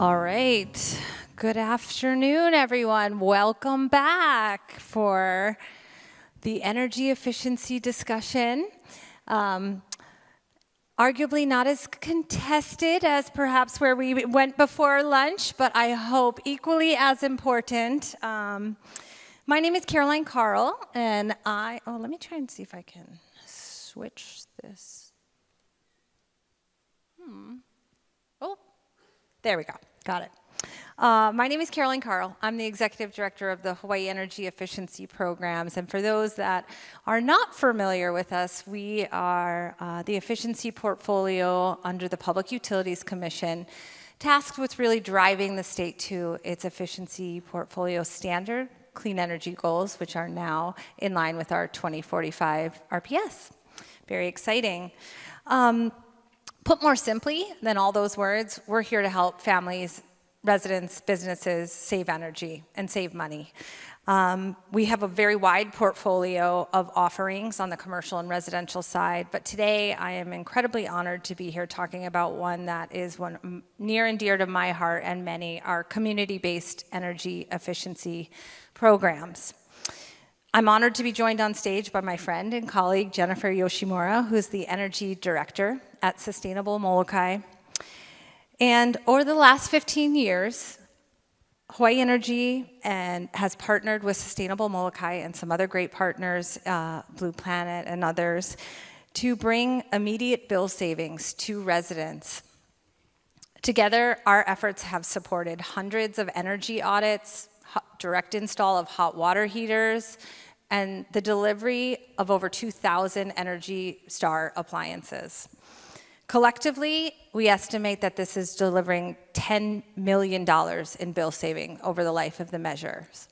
All right. Good afternoon, everyone. Welcome back for the energy efficiency discussion. Arguably not as contested as perhaps where we went before lunch, but I hope equally as important. My name is Caroline Carl, and let me try and see if I can switch this. Oh, there we go. Got it. My name is Caroline Carl. I'm the Executive Director of the Hawaii Energy Efficiency Programs. And for those that are not familiar with us, we are the efficiency portfolio under the Public Utilities Commission, tasked with really driving the state to its efficiency portfolio standard, clean energy goals, which are now in line with our 2045 RPS. Very exciting. Put more simply than all those words, we're here to help families, residents, businesses save energy and save money. We have a very wide portfolio of offerings on the commercial and residential side, but today I am incredibly honored to be here talking about one that is one near and dear to my heart and many, our community-based energy efficiency programs. I'm honored to be joined on stage by my friend and colleague, Jennifer Yoshimura, who's the Energy Director at Sustʻāinable Molokai. And over the last 15 years, Hawaii Energy has partnered with Sustʻāinable Molokai and some other great partners, Blue Planet and others, to bring immediate bill savings to residents. Together, our efforts have supported hundreds of energy audits, direct install of hot water heaters, and the delivery of over 2,000 Energy Star appliances. Collectively, we estimate that this is delivering $10 million in bill saving over the life of the measures.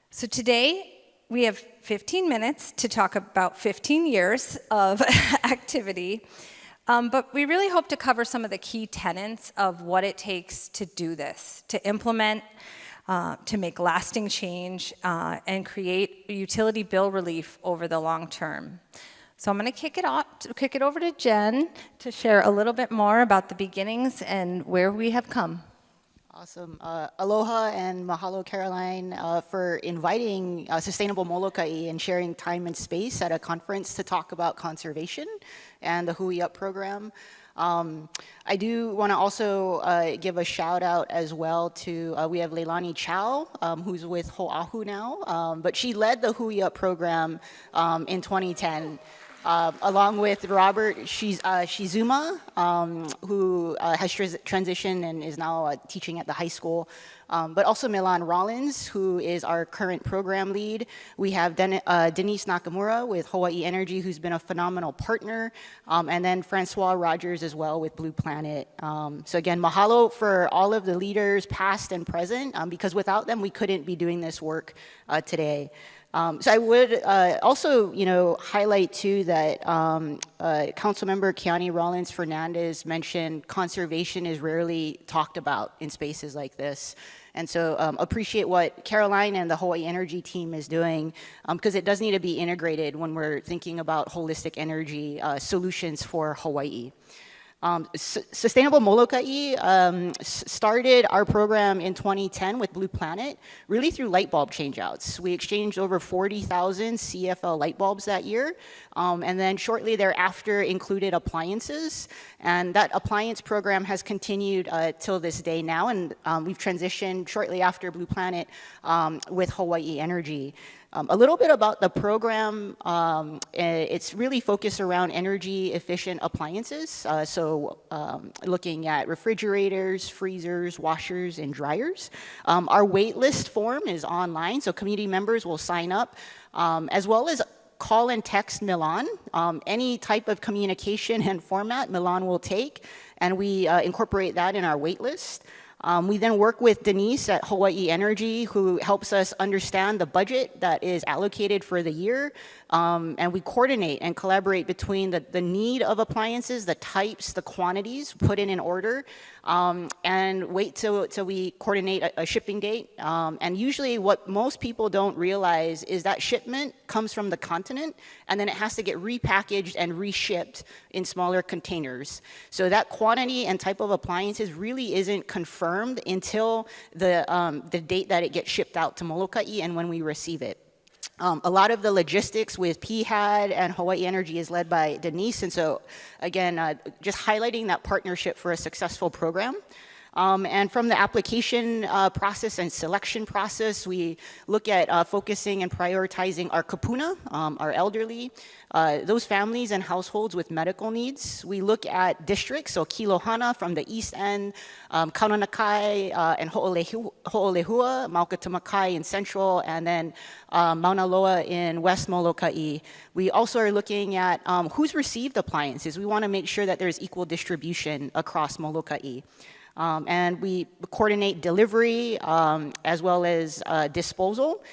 So today, we have 15 minutes to talk about 15 years of activity, but we really hope to cover some of the key tenets of what it takes to do this, to implement, to make lasting change, and create utility bill relief over the long term. So I'm going to kick it over to Jen to share a little bit more about the beginnings and where we have come. Awesome. Aloha and mahalo, Caroline, for inviting Sustʻāinable Molokai and sharing time and space at a conference to talk about conservation and the Hui Up program. I do want to also give a shout out as well to, we have Leilani Chow, who's with Ho'ahu now, but she led the Hui Up program in 2010. Along with Robert Shizuma, who has transitioned and is now teaching at the high school, but also Milan Rollins, who is our current program lead. We have Denise Nakamura with Hawaii Energy, who's been a phenomenal partner, and then Francois Rogers as well with Blue Planet. So again, mahalo for all of the leaders past and present, because without them, we couldn't be doing this work today. So I would also, highlight too that Councilmember Kiani Rollins Fernandez mentioned conservation is rarely talked about in spaces like this. And so appreciate what Caroline and the Hawaii Energy team is doing, because it does need to be integrated when we're thinking about holistic energy solutions for Hawaii. Sustʻāinable Molokai started our program in 2010 with Blue Planet, really through light bulb changeouts. We exchanged over 40,000 CFL light bulbs that year, and then shortly thereafter included appliances. And that appliance program has continued till this day now, and we've transitioned shortly after Blue Planet with Hawaii Energy. A little bit about the program, it's really focused around energy efficient appliances. So looking at refrigerators, freezers, washers, and dryers. Our wait list form is online, so community members will sign up, as well as call and text Milan. Any type of communication and format Milan will take, and we incorporate that in our wait list. We then work with Denise at Hawaii Energy, who helps us understand the budget that is allocated for the year, and we coordinate and collaborate between the need of appliances, the types, the quantities, put in order, and wait till we coordinate a shipping date. And usually what most people don't realize is that shipment comes from the continent, and then it has to get repackaged and reshipped in smaller containers. So that quantity and type of appliances really isn't confirmed until the date that it gets shipped out to Molokai and when we receive it. A lot of the logistics with PHAD and Hawaii Energy is led by Denise, and so again, just highlighting that partnership for a successful program. And from the application process and selection process, we look at focusing and prioritizing our kapuna, our elderly, those families and households with medical needs. We look at districts, so Kilohana from the east end, Kaunanakai and Ho'olehua, Maukatamakai in central, and then Mauna Loa in West Molokai. We also are looking at who's received appliances. We want to make sure that there's equal distribution across Molokai. And we coordinate delivery as well as disposal,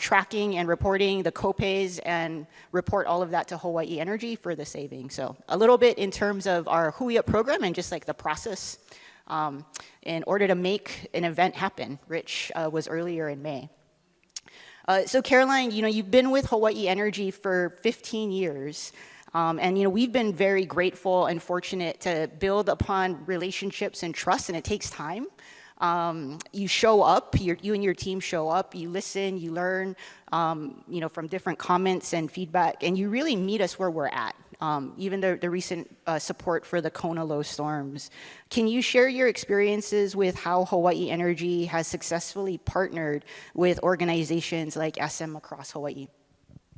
tracking and reporting the copays, and report all of that to Hawaii Energy for the savings. So a little bit in terms of our Hui Up program and just like the process in order to make an event happen. Rich was earlier in May. So Caroline, you've been with Hawaii Energy for 15 years. And we've been very grateful and fortunate to build upon relationships and trust, and it takes time. You show up, you and your team show up, you listen, you learn, from different comments and feedback, and you really meet us where we're at. Even the recent support for the Kona low storms. Can you share your experiences with how Hawaii Energy has successfully partnered with organizations like SM across Hawaii?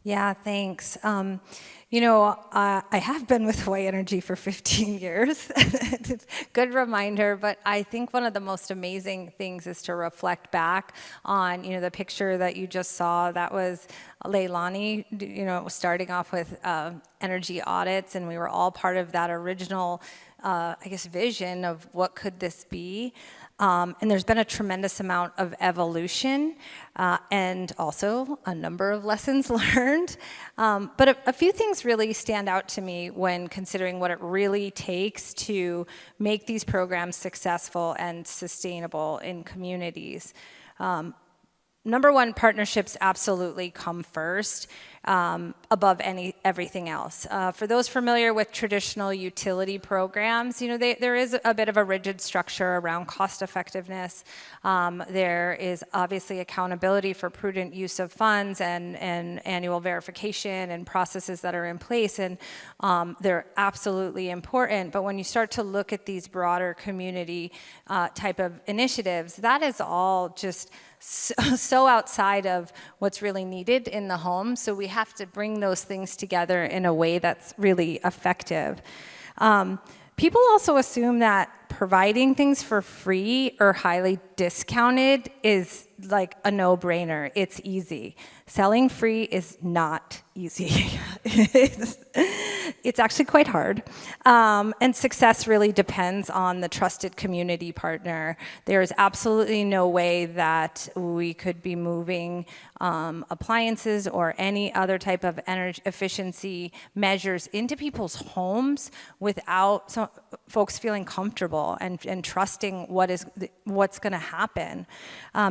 Yeah, thanks. I have been with Hawaii Energy for 15 years. Good reminder, but I think one of the most amazing things is to reflect back on, the picture that you just saw. That was Leilani, starting off with energy audits, and we were all part of that original, vision of what could this be. And there's been a tremendous amount of evolution and also a number of lessons learned. But a few things really stand out to me when considering what it really takes to make these programs successful and sustainable in communities. Number one, partnerships absolutely come first above everything else. For those familiar with traditional utility programs, there is a bit of a rigid structure around cost effectiveness. There is obviously accountability for prudent use of funds and annual verification and processes that are in place, and they're absolutely important. But when you start to look at these broader community type of initiatives, that is all just so outside of what's really needed in the home. So we have to bring those things together in a way that's really effective. People also assume that providing things for free or highly discounted is like a no-brainer. It's easy. Selling free is not easy. It's actually quite hard. And success really depends on the trusted community partner. There is absolutely no way that we could be moving appliances or any other type of energy efficiency measures into people's homes without folks feeling comfortable and trusting what's going to happen.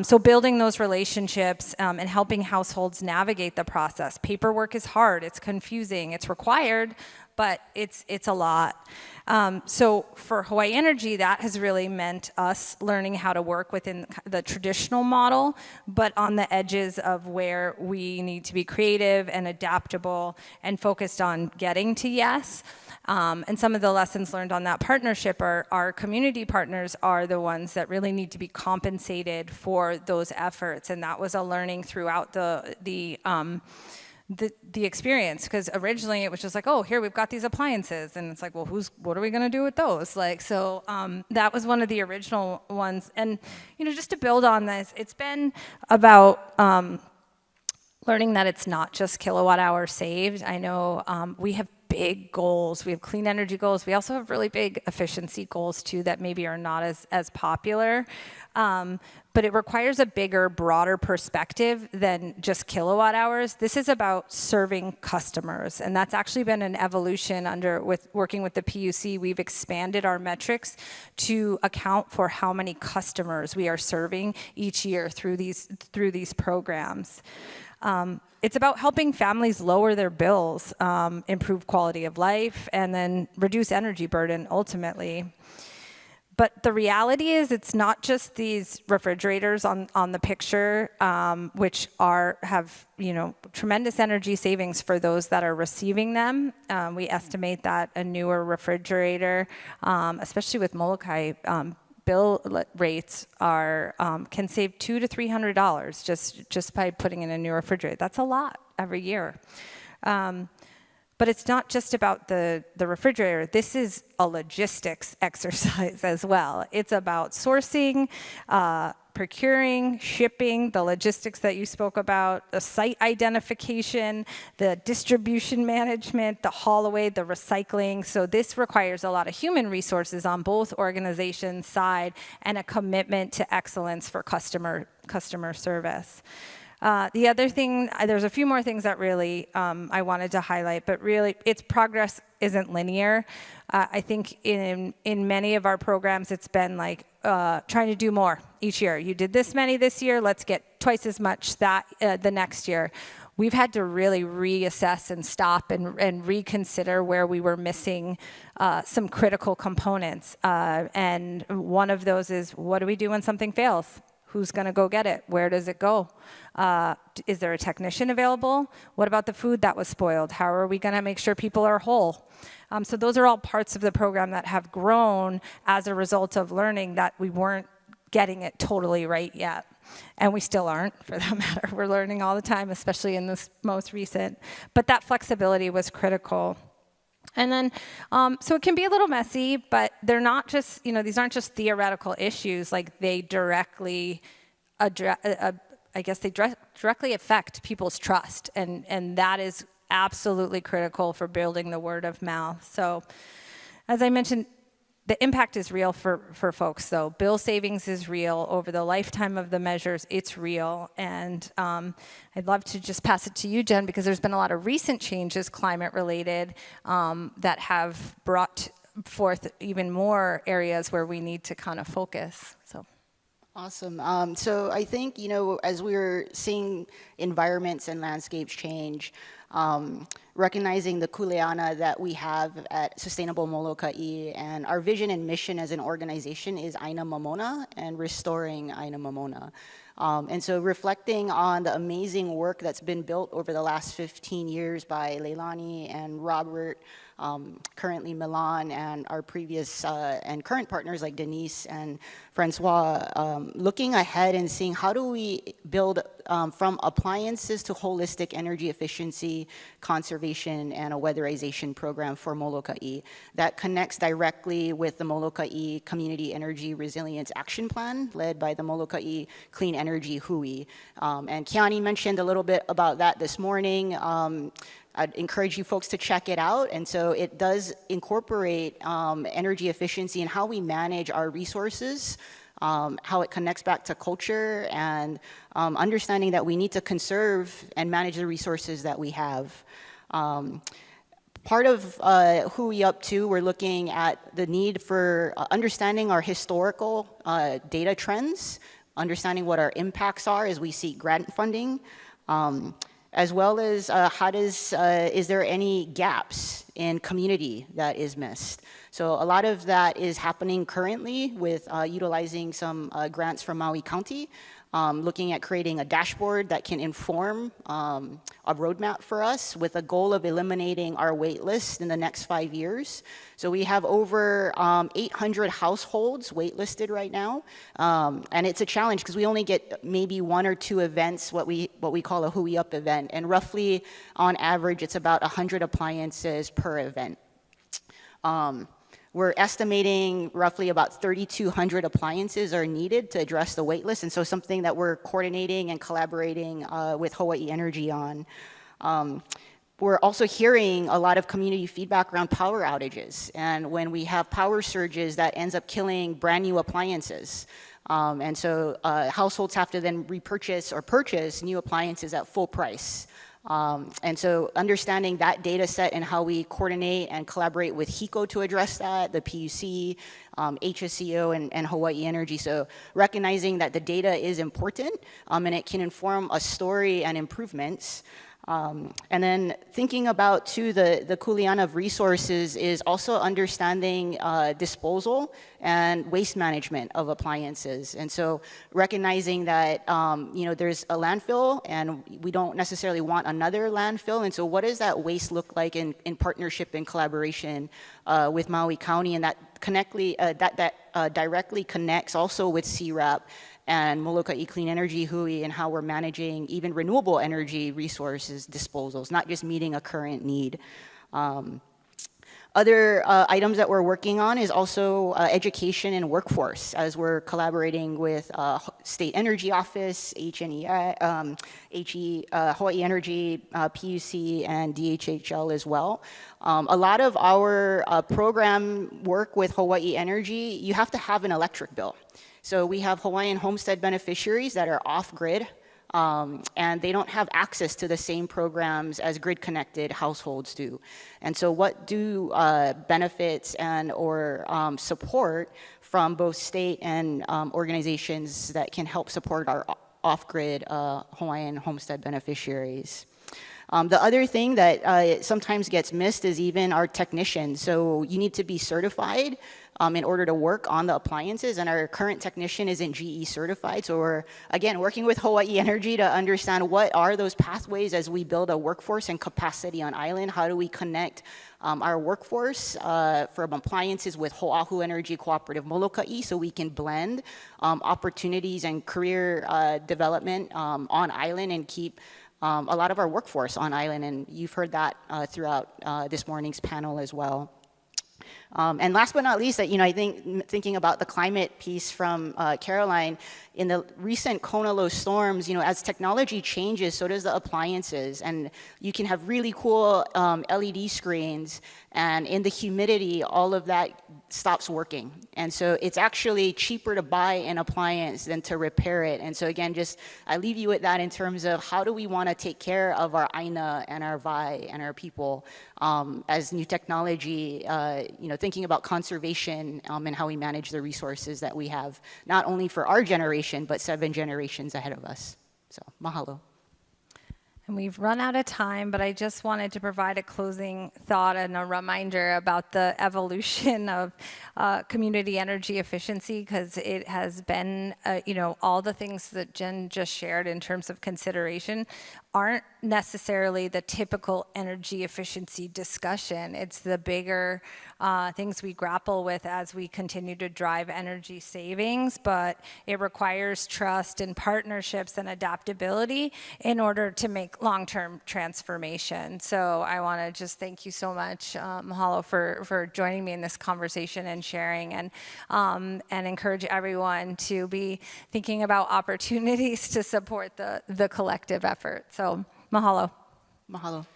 So building those relationships and helping households navigate the process. Paperwork is hard, it's confusing, it's required, but it's a lot. So for Hawaii Energy, that has really meant us learning how to work within the traditional model, but on the edges of where we need to be creative and adaptable and focused on getting to yes. And some of the lessons learned on that partnership are our community partners are the ones that really need to be compensated for those efforts. And that was a learning throughout the experience, because originally it was just like, oh, here we've got these appliances, and it's like, well, what are we going to do with those? That was one of the original ones. And just to build on this, it's been about learning that it's not just kilowatt hours saved. I know we have big goals. We have clean energy goals. We also have really big efficiency goals too that maybe are not as popular. But it requires a bigger, broader perspective than just kilowatt hours. This is about serving customers, and that's actually been an evolution working with the PUC. We've expanded our metrics to account for how many customers we are serving each year through these programs. It's about helping families lower their bills, improve quality of life, and then reduce energy burden ultimately. But the reality is, it's not just these refrigerators on the picture, which have tremendous energy savings for those that are receiving them. We estimate that a newer refrigerator, especially with Molokai, bill rates can save $200 to $300 just by putting in a new refrigerator. That's a lot every year. But it's not just about the refrigerator. This is a logistics exercise as well. It's about sourcing, procuring, shipping, the logistics that you spoke about, the site identification, the distribution management, the haul away, the recycling. So this requires a lot of human resources on both organizations' side and a commitment to excellence for customer service. The other thing, there's a few more things that really I wanted to highlight, but really its progress isn't linear. I think in many of our programs, it's been like trying to do more each year. You did this many this year, let's get twice as much the next year. We've had to really reassess and stop and reconsider where we were missing some critical components. And one of those is, what do we do when something fails? Who's going to go get it? Where does it go? Is there a technician available? What about the food that was spoiled? How are we going to make sure people are whole? So those are all parts of the program that have grown as a result of learning that we weren't getting it totally right yet. And we still aren't, for that matter. We're learning all the time, especially in this most recent. But that flexibility was critical. And then, so it can be a little messy, but they're not just, these aren't just theoretical issues. Like, they directly directly affect people's trust. And that is absolutely critical for building the word of mouth. So, as I mentioned, the impact is real for folks, though. Bill savings is real. Over the lifetime of the measures, it's real. And I'd love to just pass it to you, Jen, because there's been a lot of recent changes, climate-related, that have brought forth even more areas where we need to kind of focus. So. Awesome. So I think, as we're seeing environments and landscapes change, recognizing the kuleana that we have at Sustainable Molokai, and our vision and mission as an organization is Aina Mamona and restoring Aina Mamona. And so reflecting on the amazing work that's been built over the last 15 years by Leilani and Robert, currently Milan, and our previous and current partners like Denise and Francois, looking ahead and seeing how do we build from appliances to holistic energy efficiency, conservation, and a weatherization program for Molokai that connects directly with the Molokai Community Energy Resilience Action Plan led by the Molokai Clean Energy Hui. And Kiani mentioned a little bit about that this morning. I'd encourage you folks to check it out. And so it does incorporate energy efficiency and how we manage our resources, how it connects back to culture, and understanding that we need to conserve and manage the resources that we have. Part of Who We Up To, we're looking at the need for understanding our historical data trends, understanding what our impacts are as we seek grant funding, as well as is there any gaps in community that is missed? So a lot of that is happening currently with utilizing some grants from Maui County, looking at creating a dashboard that can inform a roadmap for us with a goal of eliminating our wait list in the next 5 years. So we have over 800 households waitlisted right now, and it's a challenge because we only get maybe 1 or 2 events, what we call a Hui Up event, and roughly on average it's about 100 appliances per event. We're estimating roughly about 3,200 appliances are needed to address the wait list, and so something that we're coordinating and collaborating with Hawaii Energy on. We're also hearing a lot of community feedback around power outages, and when we have power surges, that ends up killing brand new appliances. And so households have to then repurchase or purchase new appliances at full price. And so understanding that data set and how we coordinate and collaborate with HECO to address that, the PUC, HSCO, and Hawaii Energy. So recognizing that the data is important and it can inform a story and improvements. And then thinking about, too, the kuleana of resources is also understanding disposal and waste management of appliances. And so recognizing that, there's a landfill and we don't necessarily want another landfill. And so what does that waste look like in partnership and collaboration with Maui County? And that directly connects also with CRAP and Molokai Clean Energy Hui and how we're managing even renewable energy resources disposals, not just meeting a current need. Other items that we're working on is also education and workforce, as we're collaborating with State Energy Office, Hawaii Energy, PUC, and DHHL as well. A lot of our program work with Hawaii Energy, you have to have an electric bill. So we have Hawaiian homestead beneficiaries that are off-grid, and they don't have access to the same programs as grid-connected households do. And so what do benefits and or support from both state and organizations that can help support our off-grid Hawaiian homestead beneficiaries? The other thing that sometimes gets missed is even our technicians. So you need to be certified in order to work on the appliances, and our current technician isn't GE certified. So we're, again, working with Hawaii Energy to understand what are those pathways as we build a workforce and capacity on island. How do we connect our workforce from appliances with Ho'ahu Energy Cooperative Molokai so we can blend opportunities and career development on island and keep a lot of our workforce on island, and you've heard that throughout this morning's panel as well. And last but not least, I think thinking about the climate piece from Caroline, in the recent Kona low storms, as technology changes, so does the appliances. And you can have really cool LED screens, and in the humidity, all of that stops working. And so it's actually cheaper to buy an appliance than to repair it. And so again, I leave you with that in terms of how do we want to take care of our aina and our vai and our people as new technology, thinking about conservation and how we manage the resources that we have, not only for our generation, but 7 generations ahead of us. So, mahalo. And we've run out of time, but I just wanted to provide a closing thought and a reminder about the evolution of community energy efficiency, because it has been, all the things that Jen just shared in terms of consideration aren't necessarily the typical energy efficiency discussion. It's the bigger things we grapple with as we continue to drive energy savings, but it requires trust and partnerships and adaptability in order to make long-term transformation. So I want to just thank you so much, mahalo, for joining me in this conversation and sharing, and encourage everyone to be thinking about opportunities to support the collective effort. So mahalo. Mahalo.